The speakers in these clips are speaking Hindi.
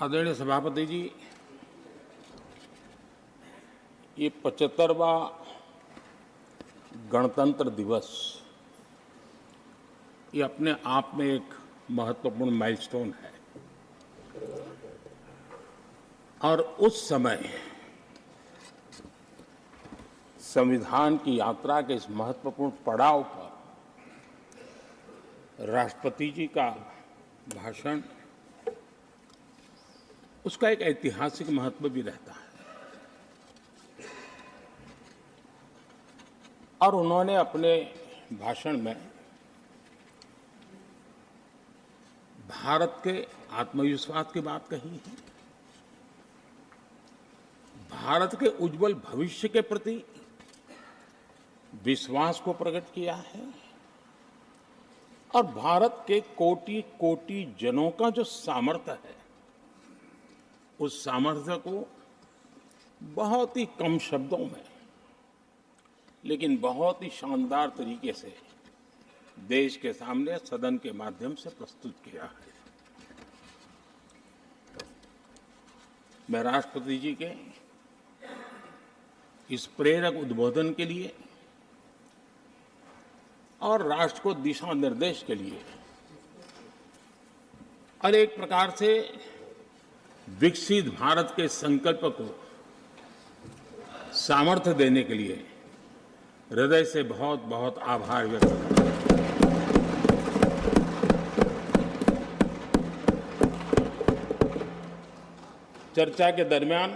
आदरणीय सभापति जी, ये 75वां गणतंत्र दिवस ये अपने आप में एक महत्वपूर्ण माइलस्टोन है और उस समय संविधान की यात्रा के इस महत्वपूर्ण पड़ाव पर राष्ट्रपति जी का भाषण उसका एक ऐतिहासिक महत्व भी रहता है और उन्होंने अपने भाषण में भारत के आत्मविश्वास की बात कही है, भारत के उज्जवल भविष्य के प्रति विश्वास को प्रकट किया है और भारत के कोटि कोटि जनों का जो सामर्थ्य है उस सामर्थ्य को बहुत ही कम शब्दों में लेकिन बहुत ही शानदार तरीके से देश के सामने सदन के माध्यम से प्रस्तुत किया है। मैं राष्ट्रपति जी के इस प्रेरक उद्बोधन के लिए और राष्ट्र को दिशा निर्देश के लिए और एक प्रकार से विकसित भारत के संकल्प को सामर्थ्य देने के लिए हृदय से बहुत बहुत आभार व्यक्त करता हूं। चर्चा के दरमियान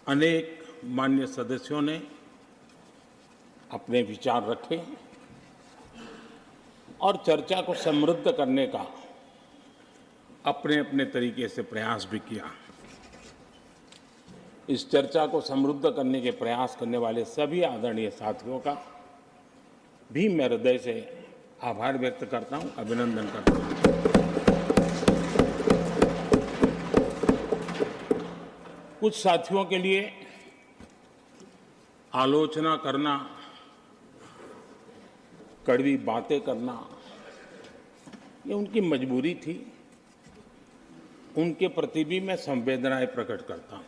अनेक माननीय सदस्यों ने अपने विचार रखे और चर्चा को समृद्ध करने का अपने अपने तरीके से प्रयास भी किया। इस चर्चा को समृद्ध करने के प्रयास करने वाले सभी आदरणीय साथियों का भी मैं हृदय से आभार व्यक्त करता हूं, अभिनंदन करता हूं। कुछ साथियों के लिए आलोचना करना, कड़वी बातें करना ये उनकी मजबूरी थी, उनके प्रति भी मैं संवेदनाएं प्रकट करता हूं।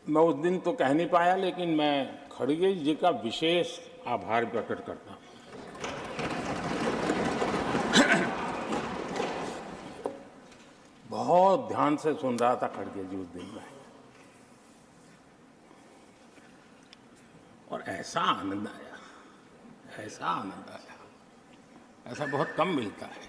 मैं उस दिन तो कह नहीं पाया लेकिन मैं खड़गे जी का विशेष आभार प्रकट करता हूं। बहुत ध्यान से सुन रहा था खड़गे जी उस दिन में और ऐसा आनंद आया, ऐसा बहुत कम मिलता है।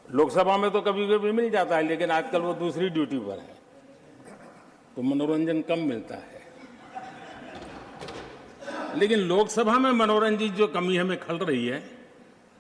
लोकसभा में तो कभी कभी मिल जाता है लेकिन आजकल वो दूसरी ड्यूटी पर है तो मनोरंजन कम मिलता है, लेकिन लोकसभा में मनोरंजन जो कमी हमें खल रही है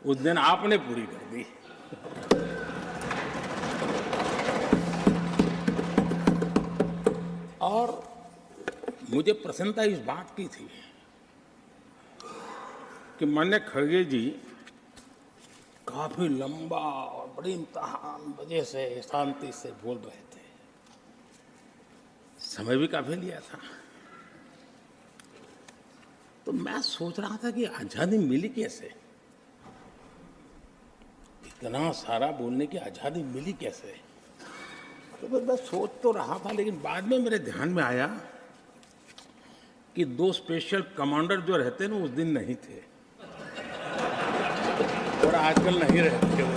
उस दिन आपने पूरी कर दी। और मुझे प्रसन्नता इस बात की थी कि माननीय खड़गे जी काफी लंबा और बड़ी इम्तिहान वजह से शांति से बोल रहे थे, समय भी काफी लिया था। तो मैं सोच रहा था कि आजादी मिली कैसे, इतना सारा बोलने की आजादी मिली कैसे। तो मैं सोच तो रहा था लेकिन बाद में मेरे ध्यान में आया कि दो स्पेशल कमांडर जो रहते हैं ना उस दिन नहीं थे और आजकल नहीं रहते वो,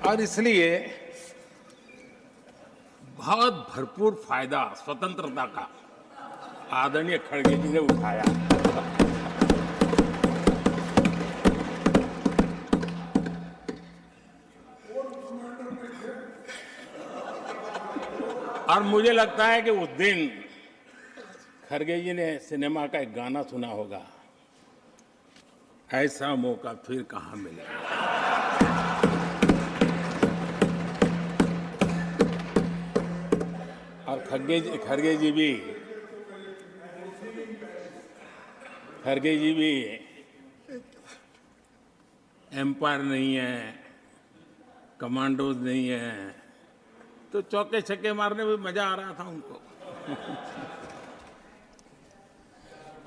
और इसलिए बहुत भरपूर फायदा स्वतंत्रता का आदरणीय खड़गे जी ने उठाया। और मुझे लगता है कि उस दिन खड़गे जी ने सिनेमा का एक गाना सुना होगा, ऐसा मौका फिर कहां मिलेगा। और खड़गे जी भी एम्पायर नहीं है, कमांडोज नहीं है, तो चौके छक्के मारने में मजा आ रहा था उनको।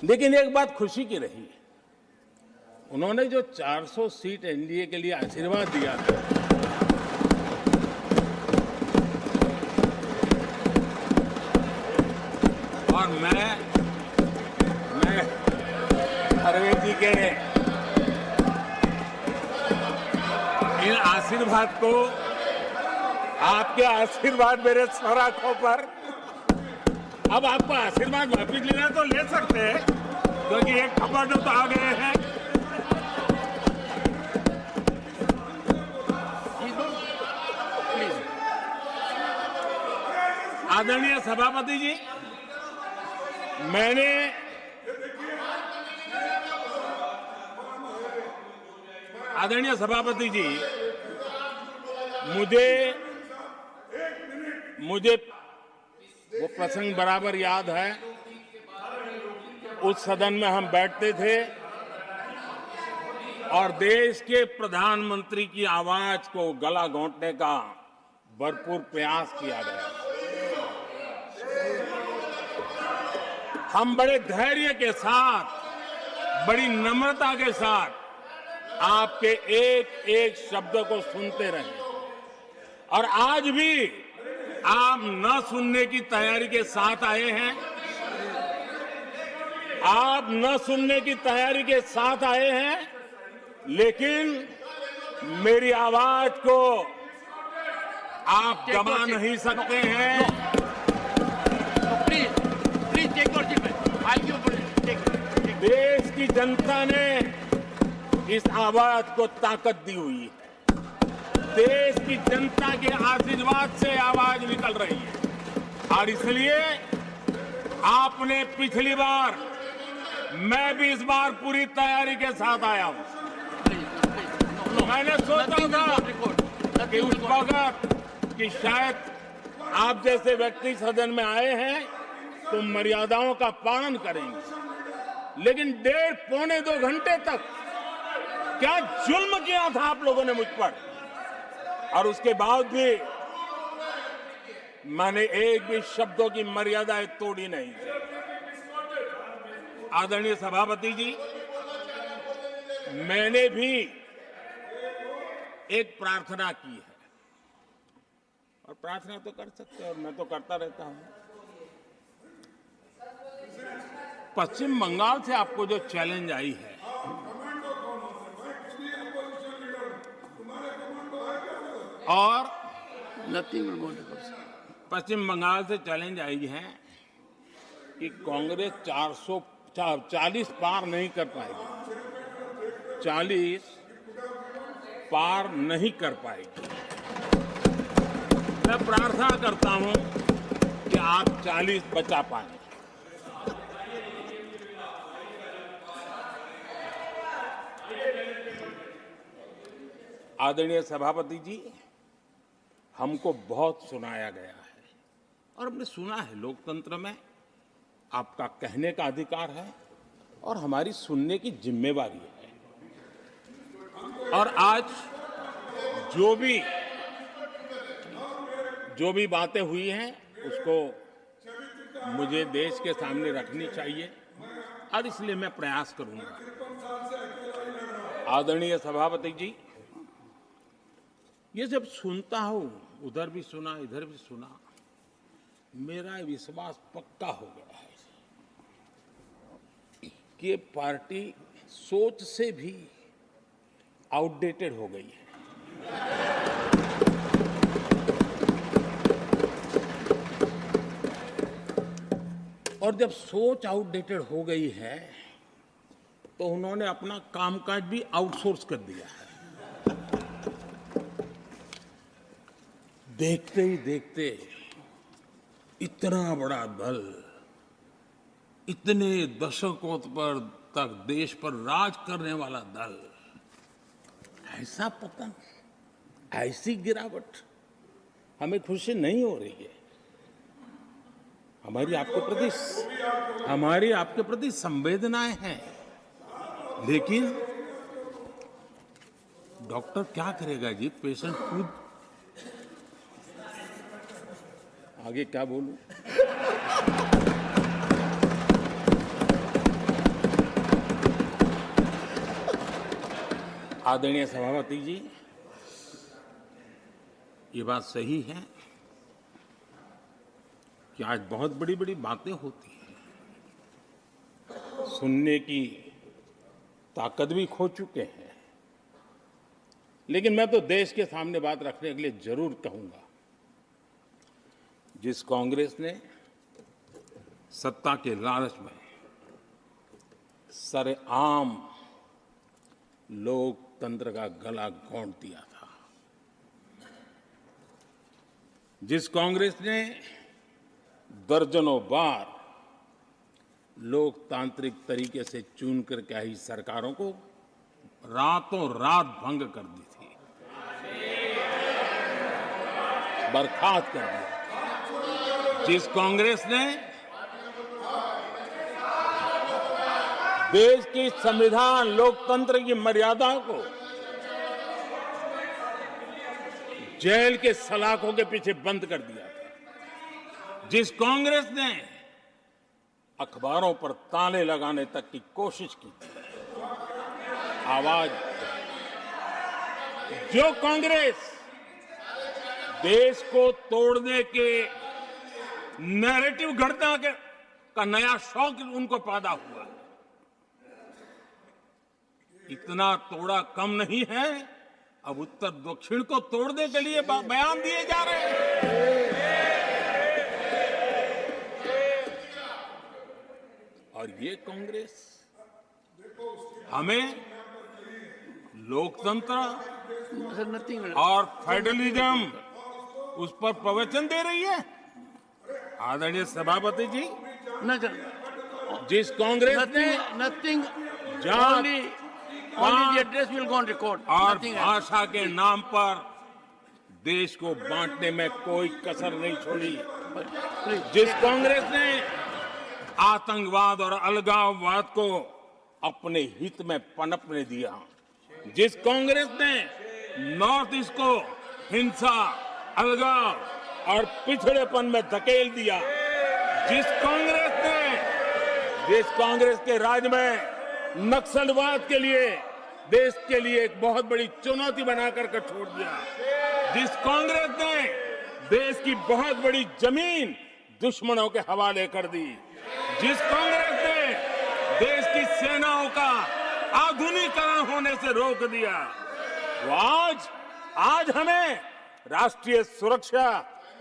लेकिन एक बात खुशी की रही, उन्होंने जो 400 सीट एनडीए के लिए आशीर्वाद दिया था, और मैं खरगे जी के इन आशीर्वाद को, आपके आशीर्वाद मेरे सर आंखों पर, अब आपको आशीर्वाद वापिस लेना तो ले सकते हैं, क्योंकि एक खबर तो आ गए हैं। आदरणीय सभापति जी, आदरणीय सभापति जी, मुझे वो प्रसंग बराबर याद है। उस सदन में हम बैठते थे और देश के प्रधानमंत्री की आवाज को गला घोंटने का भरपूर प्रयास किया गया। हम बड़े धैर्य के साथ, बड़ी नम्रता के साथ आपके एक एक शब्द को सुनते रहे, और आज भी आप न सुनने की तैयारी के साथ आए हैं। आप न सुनने की तैयारी के साथ आए हैं, लेकिन मेरी आवाज को आप दबा नहीं सकते हैं। देश की जनता ने इस आवाज को ताकत दी हुई है। देश की जनता के आशीर्वाद से आवाज निकल रही है, और इसलिए आपने पिछली बार, मैं भी इस बार पूरी तैयारी के साथ आया हूं। मैंने सोचा था कि उस वक्त कि शायद आप जैसे व्यक्ति सदन में आए हैं तो मर्यादाओं का पालन करेंगे, लेकिन 1.5-2 घंटे तक क्या जुल्म किया था आप लोगों ने मुझ पर, और उसके बाद भी मैंने एक भी शब्दों की मर्यादाएं तोड़ी नहीं। आदरणीय सभापति जी, मैंने भी एक प्रार्थना की है, और प्रार्थना तो कर सकते हैं, और मैं तो करता रहता हूं। पश्चिम बंगाल से आपको जो चैलेंज आई है, और पश्चिम बंगाल से चैलेंज आई है कि कांग्रेस 440 पार नहीं कर पाएगी, 40 पार नहीं कर पाएगी। मैं प्रार्थना करता हूं कि आप 40 बचा पाएं। आदरणीय सभापति जी, हमको बहुत सुनाया गया है, और हमने सुना है। लोकतंत्र में आपका कहने का अधिकार है, और हमारी सुनने की जिम्मेवारी है। और आज जो भी बातें हुई हैं, उसको मुझे देश के सामने रखनी चाहिए, और इसलिए मैं प्रयास करूंगा। आदरणीय सभापति जी, ये जब सुनता हूं, उधर भी सुना, इधर भी सुना, मेरा विश्वास पक्का हो गया है कि ये पार्टी सोच से भी आउटडेटेड हो गई है। और जब सोच आउटडेटेड हो गई है, तो उन्होंने अपना कामकाज भी आउटसोर्स कर दिया है। देखते ही देखते इतना बड़ा दल, इतने दशकों पर तक देश पर राज करने वाला दल, ऐसा पतन, ऐसी गिरावट, हमें खुशी नहीं हो रही है। हमारी आपके प्रति संवेदनाएं हैं, लेकिन डॉक्टर क्या करेगा जी, पेशेंट खुद। आगे क्या बोलूं? आदरणीय सभापति जी, ये बात सही है कि आज बहुत बड़ी बड़ी बातें होती हैं, सुनने की ताकत भी खो चुके हैं। लेकिन मैं तो देश के सामने बात रखने के लिए जरूर कहूंगा, जिस कांग्रेस ने सत्ता के लालच में सरेआम लोकतंत्र का गला घोंट दिया था, जिस कांग्रेस ने दर्जनों बार लोकतांत्रिक तरीके से चुन करके आई सरकारों को रातों रात भंग कर दी थी, बर्खास्त कर दिया, जिस कांग्रेस ने देश की संविधान लोकतंत्र की मर्यादा को जेल के सलाखों के पीछे बंद कर दिया था, जिस कांग्रेस ने अखबारों पर ताले लगाने तक की कोशिश की थी, आवाज, जो कांग्रेस देश को तोड़ने के नैरेटिव घटना का नया शौक उनको पैदा हुआ, इतना तोड़ा कम नहीं है, अब उत्तर दक्षिण को तोड़ने के लिए बयान दिए जा रहे हैं। और ये कांग्रेस हमें लोकतंत्र और फेडरलिज्म उस पर प्रवचन दे रही है। आदरणीय सभापति जी, जिस कांग्रेस ने nothing, only the address will go on record. और Nothing else. भाषा के नाम पर देश को बांटने में कोई कसर नहीं छोड़ी, जिस कांग्रेस ने आतंकवाद और अलगाववाद को अपने हित में पनपने दिया, जिस कांग्रेस ने नॉर्थ ईस्ट को हिंसा, अलगाव और पिछड़ेपन में धकेल दिया, जिस कांग्रेस के राज में नक्सलवाद के लिए देश के लिए एक बहुत बड़ी चुनौती बनाकर के छोड़ दिया, जिस कांग्रेस ने देश की बहुत बड़ी जमीन दुश्मनों के हवाले कर दी, जिस कांग्रेस ने देश की सेनाओं का आधुनिकीकरण होने से रोक दिया, वो आज हमें राष्ट्रीय सुरक्षा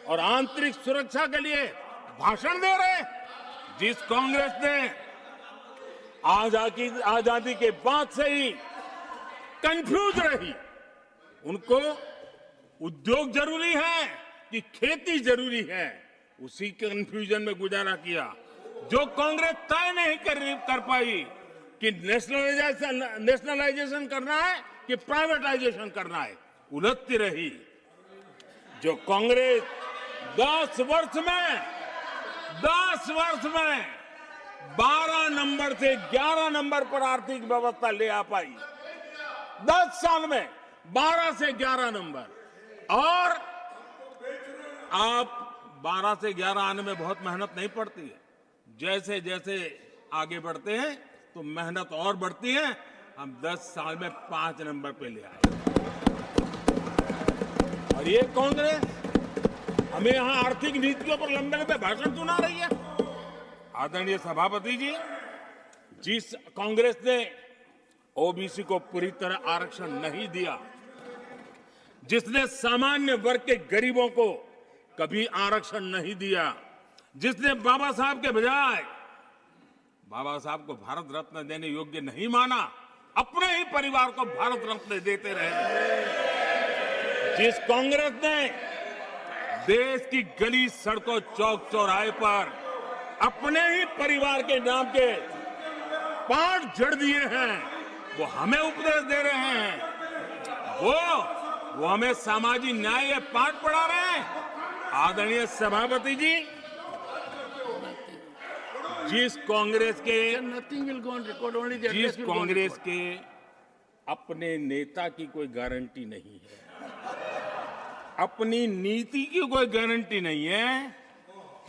और आंतरिक सुरक्षा के लिए भाषण दे रहे, जिस कांग्रेस ने आजादी के बाद से ही कंफ्यूज रही, उनको उद्योग जरूरी है कि खेती जरूरी है, उसी कंफ्यूजन में गुजारा किया, जो कांग्रेस तय नहीं कर पाई कि नेशनलाइजेशन करना है कि प्राइवेटाइजेशन करना है, उलझती रही, जो कांग्रेस 10 वर्ष में 12 नंबर से 11 नंबर पर आर्थिक व्यवस्था ले आ पाई, 10 साल में 12 से 11 नंबर, और आप 12 से 11 आने में बहुत मेहनत नहीं पड़ती है, जैसे जैसे आगे बढ़ते हैं तो मेहनत और बढ़ती है, हम 10 साल में 5 नंबर पे ले आए। और ये कांग्रेस हमें यहां आर्थिक नीतियों पर लंबे लंबे भाषण सुना रही है। आदरणीय सभापति जी, जिस कांग्रेस ने ओबीसी को पूरी तरह आरक्षण नहीं दिया, जिसने सामान्य वर्ग के गरीबों को कभी आरक्षण नहीं दिया, जिसने बाबा साहब के बजाय बाबा साहब को भारत रत्न देने योग्य नहीं माना, अपने ही परिवार को भारत रत्न देते रहे, जिस कांग्रेस ने देश की गली सड़कों चौक चौराहे पर अपने ही परिवार के नाम के पाठ जड़ दिए हैं, वो हमें उपदेश दे रहे हैं, वो हमें सामाजिक न्याय पाठ पढ़ा रहे हैं। आदरणीय सभापति जी, जिस कांग्रेस के अपने नेता की कोई गारंटी नहीं है, अपनी नीति की कोई गारंटी नहीं है,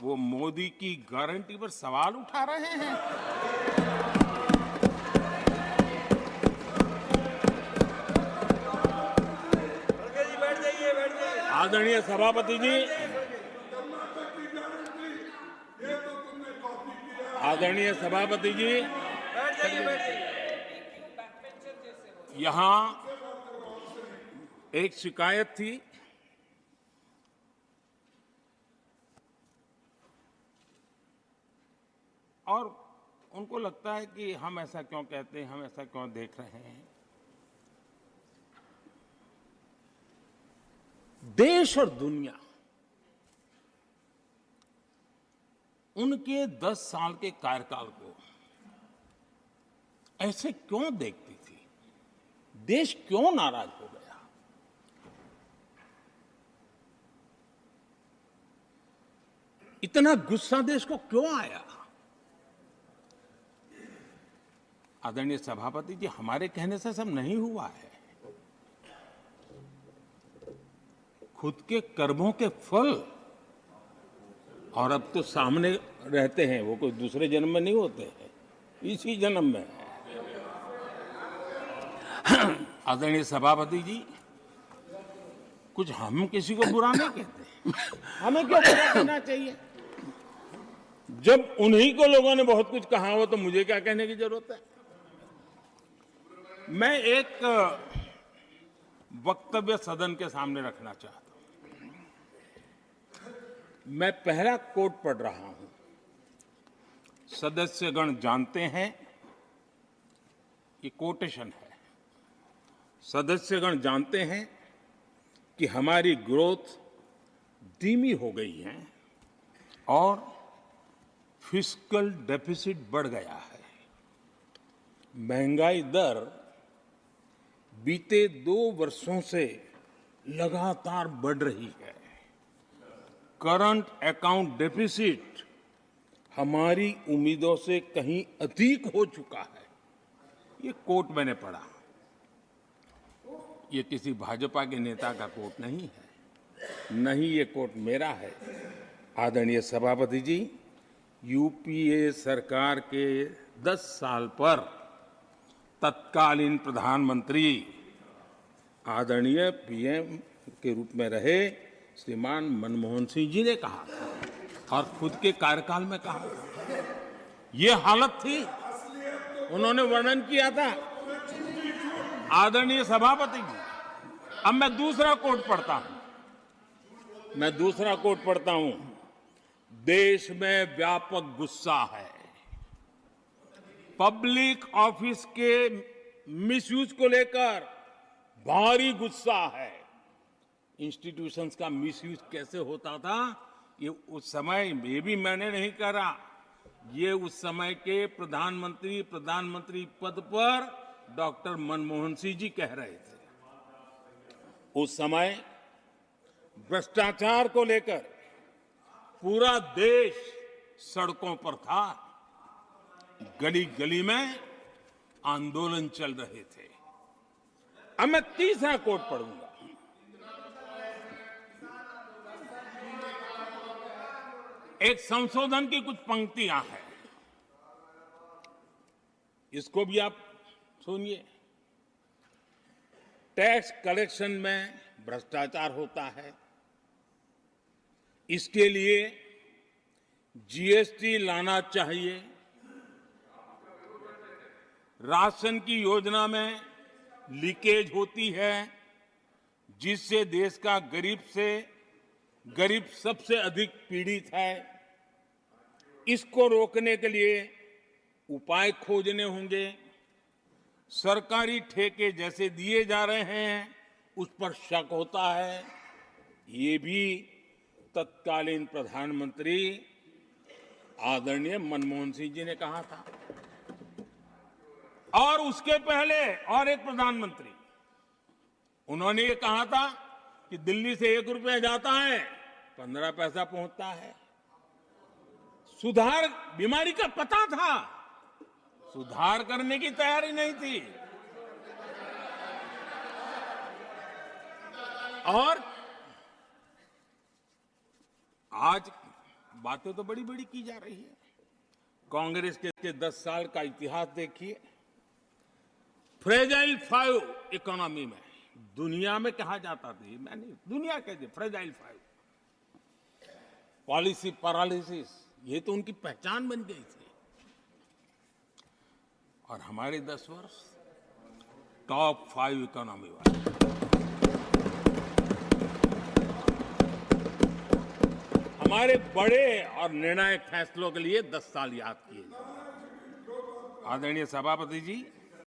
वो मोदी की गारंटी पर सवाल उठा रहे हैं। आदरणीय सभापति जी, आदरणीय सभापति जी, यहां एक शिकायत थी। और उनको लगता है कि हम ऐसा क्यों कहते हैं, हम ऐसा क्यों देख रहे हैं। देश और दुनिया उनके 10 साल के कार्यकाल को ऐसे क्यों देखती थी? देश क्यों नाराज हो गया? इतना गुस्सा देश को क्यों आया? आदरणीय सभापति जी, हमारे कहने से सब नहीं हुआ है। खुद के कर्मों के फल और अब तो सामने रहते हैं, वो कोई दूसरे जन्म में नहीं होते हैं, इसी जन्म में है। आदरणीय सभापति जी, कुछ हम किसी को बुरा नहीं कहते, हमें क्यों बुरा कहना चाहिए? जब उन्हीं को लोगों ने बहुत कुछ कहा हो तो मुझे क्या कहने की जरूरत है? मैं एक वक्तव्य सदन के सामने रखना चाहता हूं। मैं पहला कोट पढ़ रहा हूं। सदस्यगण जानते हैं, ये कोटेशन है। सदस्यगण जानते हैं कि हमारी ग्रोथ धीमी हो गई है और फिस्कल डेफिसिट बढ़ गया है। महंगाई दर बीते 2 वर्षों से लगातार बढ़ रही है। करंट अकाउंट डेफिसिट हमारी उम्मीदों से कहीं अधिक हो चुका है। ये कोट मैंने पढ़ा। ये किसी भाजपा के नेता का कोट नहीं है, नहीं ये कोट मेरा है। आदरणीय सभापति जी, यूपीए सरकार के 10 साल पर तत्कालीन प्रधानमंत्री आदरणीय पीएम के रूप में रहे श्रीमान मनमोहन सिंह जी ने कहा था और खुद के कार्यकाल में कहा था। ये हालत थी, उन्होंने वर्णन किया था। आदरणीय सभापति जी, अब मैं दूसरा कोट पढ़ता हूं। देश में व्यापक गुस्सा है। पब्लिक ऑफिस के मिसयूज को लेकर भारी गुस्सा है। इंस्टीट्यूशंस का मिसयूज कैसे होता था, ये उस समय ये भी मैंने नहीं करा, ये उस समय के प्रधानमंत्री पद पर डॉक्टर मनमोहन सिंह जी कह रहे थे। उस समय भ्रष्टाचार को लेकर पूरा देश सड़कों पर था, गली गली में आंदोलन चल रहे थे। अब मैं तीसरा कोट पढ़ूंगा। एक संशोधन की कुछ पंक्तियां हैं, इसको भी आप सुनिए। टैक्स कलेक्शन में भ्रष्टाचार होता है, इसके लिए जीएसटी लाना चाहिए। राशन की योजना में लीकेज होती है, जिससे देश का गरीब सबसे अधिक पीड़ित है। इसको रोकने के लिए उपाय खोजने होंगे। सरकारी ठेके जैसे दिए जा रहे हैं, उस पर शक होता है। ये भी तत्कालीन प्रधानमंत्री आदरणीय मनमोहन सिंह जी ने कहा था। और उसके पहले और एक प्रधानमंत्री, उन्होंने ये कहा था कि दिल्ली से 1 रुपया जाता है 15 पैसा पहुंचता है। सुधार, बीमारी का पता था, सुधार करने की तैयारी नहीं थी। और आज बातें तो बड़ी बड़ी की जा रही है। कांग्रेस के 10 साल का इतिहास देखिए। फ्रेजाइल 5 इकोनॉमी में दुनिया में कहा जाता था, मैं नहीं, दुनिया कहती फ्रेजाइल 5, पॉलिसी पैरालिसिस, ये तो उनकी पहचान बन गई थी। और हमारे 10 वर्ष टॉप 5 इकोनॉमी वाले। हमारे बड़े और निर्णायक फैसलों के लिए 10 साल याद किए जाएंगे। आदरणीय सभापति जी,